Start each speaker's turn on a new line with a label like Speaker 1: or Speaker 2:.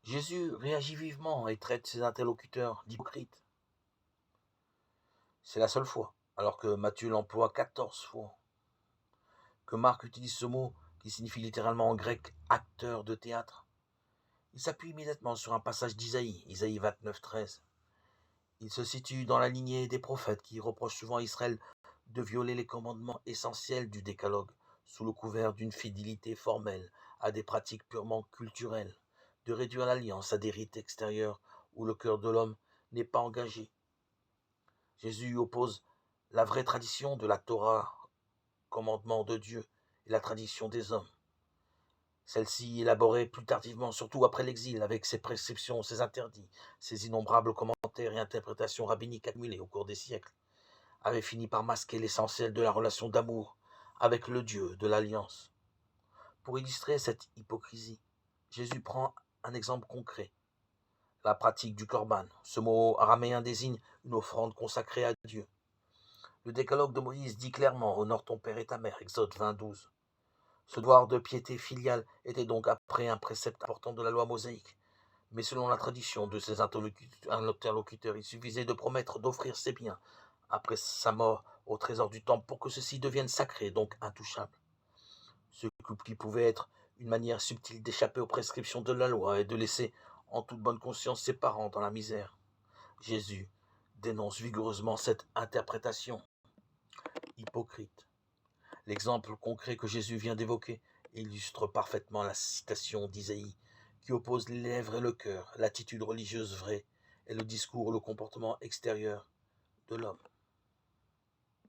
Speaker 1: Jésus réagit vivement et traite ses interlocuteurs d'hypocrites. C'est la seule fois, alors que Matthieu l'emploie 14 fois, que Marc utilise ce mot qui signifie littéralement en grec acteur de théâtre. Il s'appuie immédiatement sur un passage d'Isaïe, Isaïe 29, 13. Il se situe dans la lignée des prophètes qui reprochent souvent à Israël de violer les commandements essentiels du décalogue sous le couvert d'une fidélité formelle à des pratiques purement culturelles, de réduire l'alliance à des rites extérieurs où le cœur de l'homme n'est pas engagé. Jésus oppose la vraie tradition de la Torah, commandement de Dieu, et la tradition des hommes. Celle-ci élaborée plus tardivement, surtout après l'exil, avec ses prescriptions, ses interdits, ses innombrables commentaires et interprétations rabbiniques accumulées au cours des siècles, avait fini par masquer l'essentiel de la relation d'amour avec le Dieu de l'Alliance. Pour illustrer cette hypocrisie, Jésus prend un exemple concret, la pratique du korban. Ce mot araméen désigne une offrande consacrée à Dieu. Le décalogue de Moïse dit clairement « Honore ton père et ta mère » Exode 20, 12. Ce devoir de piété filiale était donc après un précepte important de la loi mosaïque. Mais selon la tradition de ses interlocuteurs, il suffisait de promettre d'offrir ses biens après sa mort au trésor du temple pour que ceux-ci deviennent sacrés, donc intouchables. Ce qui pouvait être une manière subtile d'échapper aux prescriptions de la loi et de laisser en toute bonne conscience ses parents dans la misère. Jésus dénonce vigoureusement cette interprétation hypocrite. L'exemple concret que Jésus vient d'évoquer illustre parfaitement la citation d'Isaïe qui oppose les lèvres et le cœur, l'attitude religieuse vraie et le discours, le comportement extérieur de l'homme.